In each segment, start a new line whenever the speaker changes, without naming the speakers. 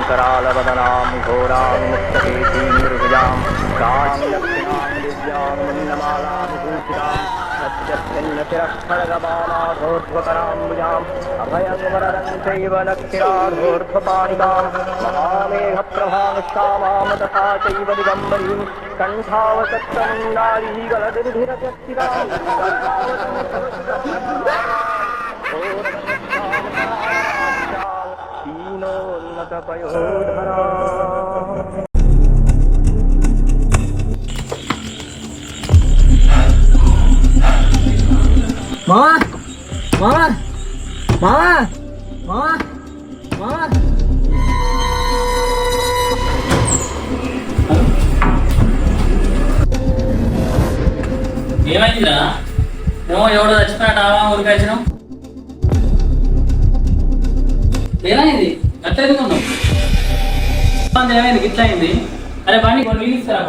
करालवदनां घोरां मुक्तकेशीं मृगजां कां दक्षिणां दिव्यां मुन्नमालां विभूषितां सत्यच्छिन्नशिरःखड्गबाणाधोर्ध्वकराम्बुजाम् अभयं वरदं चैव दक्षिणाधोर्ध्वपाणिकां महामेघप्रभां श्यामां तथा चैव दिगम्बरीं कण्ठावसत्तमुण्डाली गलदिर्भिरत्यक्तिकां हीनोन्नतपयोधरा
మావా మావా మావా మావా మావా
ఏమైందిరా ఏమో ఎవడో చచ్చిపోయినట్టు ఊరికి వచ్చినాం. ఏమైంది అట్లా ఎందుకున్నావు? ఏమైంది గిట్లా అయింది? అరే బండి కొన్ని నీళ్ళు ఇస్తారా?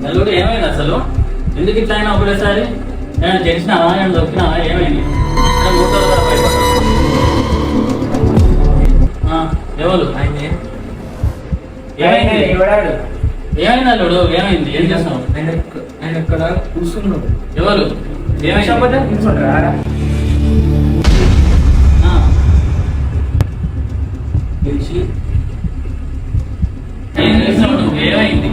నలుగురు ఏమైంది అసలు? ఎందుకు ఇట్లా అయినా ఒకటేసారి నేను తెలిసినావా నేను దొక్కినావా ఏమైంది? ఎవరు ఏమైంది? ఏమైంది అల్లుడు? ఏమైంది? ఏం చేస్తున్నావు?
ఆయన ఇక్కడ కూర్చున్నాడు.
ఎవరు ఏమైంది? ఏం చేస్తున్నావు నువ్వు? ఏమైంది?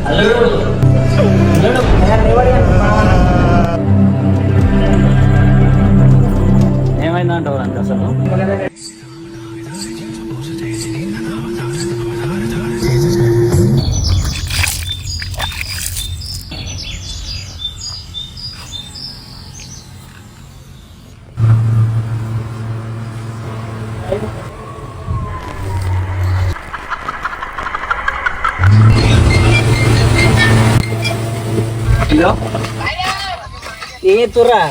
అల్లుడు ఏమైందంటావు అంత అసలు?
ఏ తుర్రా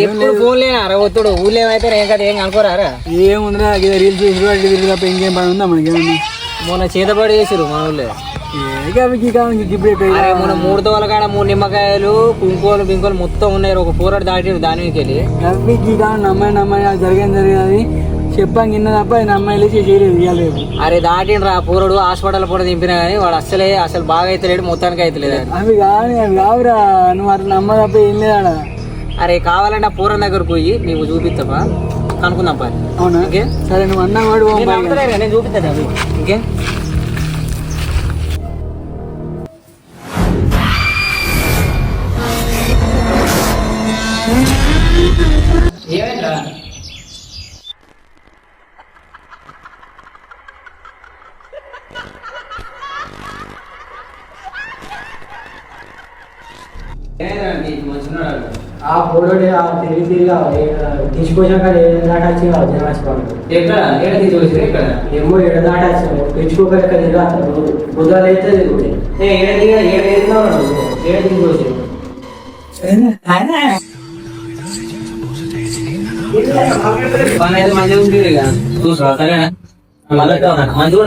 ఎప్పుడు ఫోన్ లేనా ఒత్తుడు ఊళ్ళో ఏమైతే ఏం కదా ఏం అనుకోరారా?
ఏముందిరా రీల్స్ తిరిగి తప్ప ఇంకేం పని ఉందా మనకేమన్నా?
మొన్న చేతబడి చేసిరు మన ఊళ్ళో. మొన్న 3 తోల కాడ 3 నిమ్మకాయలు కుంకోలు పింకోలు మొత్తం ఉన్నాయి. ఒక పోరాడు దాటిరు దాని మీదకి వెళ్ళి
అవి నమ్మాయి జరిగేది చెప్పాను కింద తప్ప ఆయన అమ్మాయిలు చేయలేదు ఇవ్వలేదు.
అరే దాటిండ్రా పోరడు హాస్పిటల్ పూట దింపినా కానీ వాడు అసలు బాగా అయితలేడు, మొత్తానికి అయితలేదు.
అవి కావురా నువ్వు అట్లా నమ్మ తప్ప ఏం లేదా?
అరే కావాలంటే ఆ పూరం దగ్గరకు పోయి నీకు చూపిస్తావా కనుక్కుందాం పని.
అవునా? ఓకే సరే నువ్వు అన్నా వాడు
నేను చూపిస్తాను అవి. ఇంకే
ఏమైందిరా?
ఆ పోరోడే తిరిగి తీసుకొచ్చాక దాటాచి
ఎక్కడ ఏడ తీసుకొచ్చారు? ఎక్కడ
ఏమో ఏడ దాటాచి తెచ్చుకోక బుధాలు అయితే
ఏడ తీసుకొచ్చారు? పని అయితే మంచిగా ఉంటుంది ఇక చూసా సరేనా? మంచిగా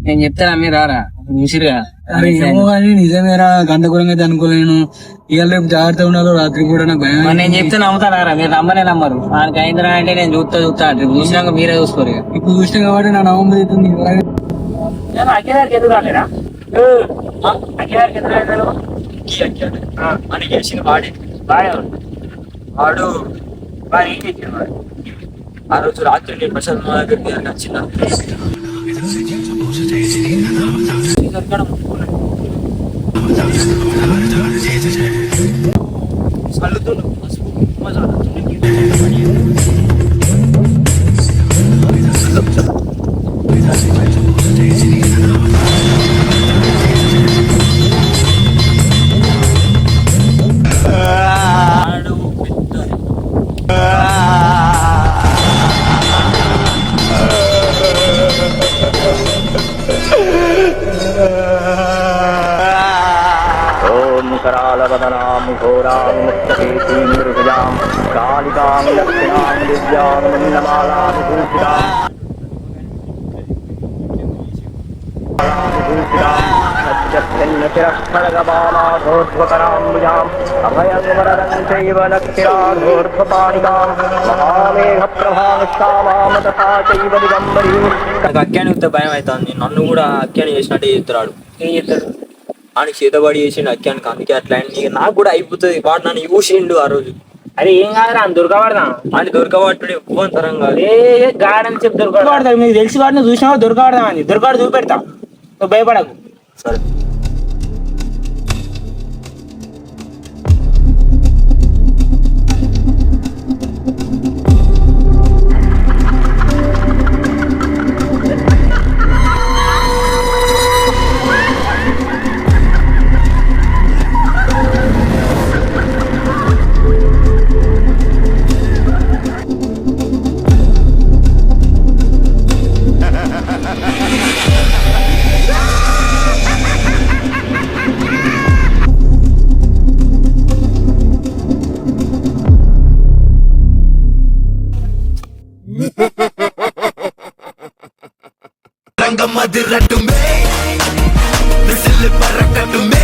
నేను చెప్తాను మీరు రారా చూసిరుగా.
ఏమో కానీ నిజమేరా గంటకూరంగా అయితే అనుకోలేను. ఇవాళ రేపు జాగ్రత్త ఉండాలి. రాత్రి కూడా నాకు భయం.
నేను చెప్తే నమ్ముతారా? మీరు నమ్మనే నమ్మరు. ఆయనకి అయిందిరా అంటే నేను చూస్తా చూసినాక మీరే చూసుకోరు.
ఇప్పుడు చూసినా కాబట్టి నా నమ్మకం అవుతుంది.
అని చేసిన వాడు వాడు ఏం చేసిన వాడు ఆ రోజు రాత్రి ప్రసాద్ మా దగ్గరికి వచ్చిన
घोरां मुक्तकेशीं मृगजां कालिकां दक्षिणां दिव्यां मन्नमालां भूषिताम् खड्गबाणाधोर्ध्वकराम्बुजाम् अभयं वरदं चैव दक्षिणाधोर्ध्वपाणिकां महामेघप्रभां श्यामां तथा चैव दिगम्बरीं
నాకు అక్కాని వస్తే భయం అవుతుంది. నన్ను కూడా అక్కాని చేసినట్టే చేస్తున్నాడు.
ఏం చేస్తాడు?
అని చేతబడి చేసిండు అక్కానికి. అందుకే అట్లా అయింది. ఇక నాకు కూడా అయిపోతుంది. వాడు నన్ను చూసిండు ఆ రోజు.
అరే ఏం కాదురా దొరకబడదాం
అని దొరకబట్టుడు ఎక్కువ తరం కాదు.
ఏ గాడని చెప్పి దొరకబడతాడు. మీకు తెలిసి వాడిని చూసినా దొరకబడదాం అని దొరకబడి చూపెడతా, నువ్వు భయపడకు.
సరే
ரங்கமது ரட்டுமே விசில் பறக்கட்டுமே